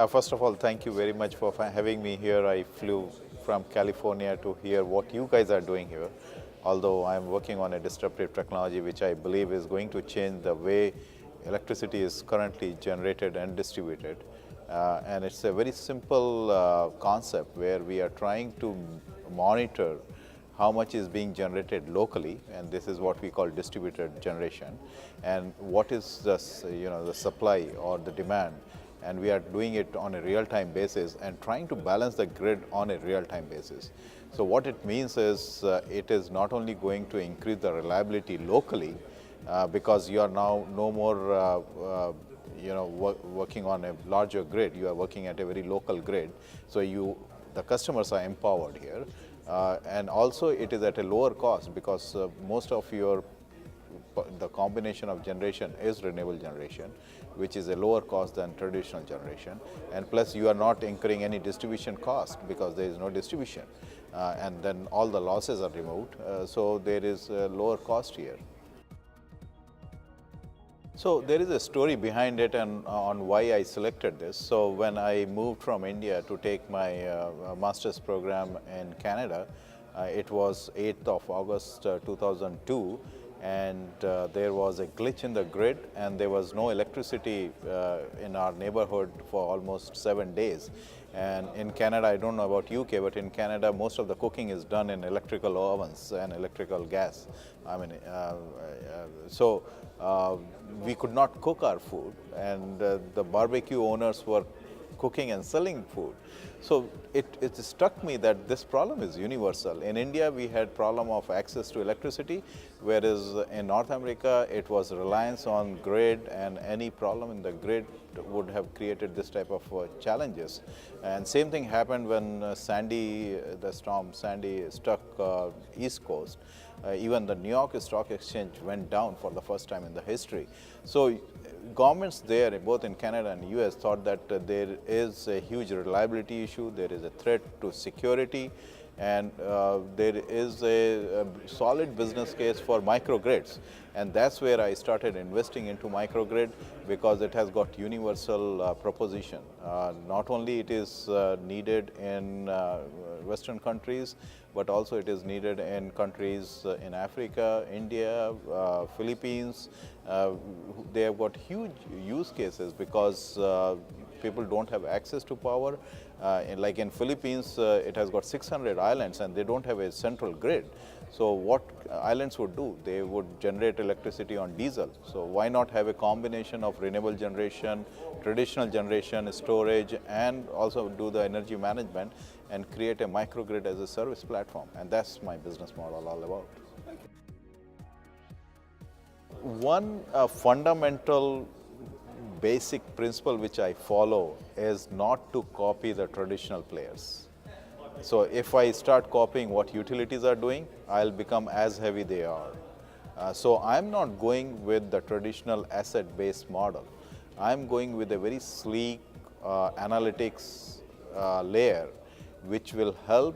First of all, thank you very much for having me here. I flew from California to hear what you guys are doing here. Although I'm working on a disruptive technology which I believe is going to change the way electricity is currently generated and distributed. And it's a very simple concept where we are trying to monitor how much is being generated locally, and this is what we call distributed generation, and what is the supply or the demand, and we are doing it on a real-time basis and trying to balance the grid on a real-time basis. So what it means is it is not only going to increase the reliability locally because you are now no more working on a larger grid, you are working at a very local grid, so the customers are empowered here. And also it is at a lower cost because most of the combination of generation is renewable generation, which is a lower cost than traditional generation. And plus you are not incurring any distribution cost because there is no distribution. And then all the losses are removed. So there is a lower cost here. So there is a story behind it and on why I selected this. So when I moved from India to take my master's program in Canada, it was 8th of August 2002, and there was a glitch in the grid and there was no electricity in our neighborhood for almost 7 days. And in Canada, I don't know about UK, but in Canada, most of the cooking is done in electrical ovens and electrical gas. So we could not cook our food, and the barbecue owners were cooking and selling food. So it struck me that this problem is universal. In India, we had problem of access to electricity, whereas in North America, it was reliance on grid, and any problem in the grid would have created this type of challenges. And same thing happened when the storm Sandy struck East Coast. Even the New York Stock Exchange went down for the first time in the history. So governments there, both in Canada and US, thought that there is a huge reliability issue, there is a threat to security, and there is a solid business case for microgrids. And that's where I started investing into microgrid, because it has got universal proposition. Not only it is needed in Western countries, but also it is needed in countries in Africa, India, Philippines. They have got huge use cases because people don't have access to power. Like in Philippines, it has got 600 islands and they don't have a central grid. So what islands would do? They would generate electricity on diesel. So why not have a combination of renewable generation, traditional generation, storage, and also do the energy management and create a microgrid as a service platform? And that's my business model all about. One fundamental basic principle which I follow is not to copy the traditional players. So if I start copying what utilities are doing, I'll become as heavy they are. So I'm not going with the traditional asset-based model. I'm going with a very sleek analytics layer which will help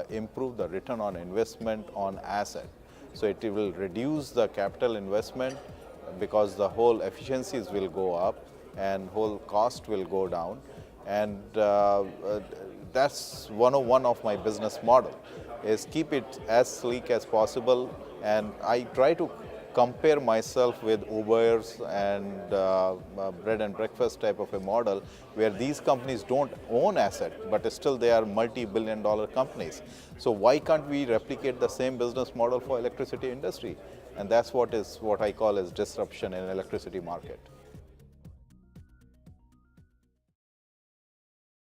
improve the return on investment on asset. So it will reduce the capital investment because the whole efficiencies will go up and whole cost will go down. And that's one of my business model, is keep it as sleek as possible. And I try to compare myself with Uber's and bread and breakfast type of a model, where these companies don't own asset, but still they are multi-billion-dollar companies. So why can't we replicate the same business model for electricity industry? And that's what I call as disruption in electricity market.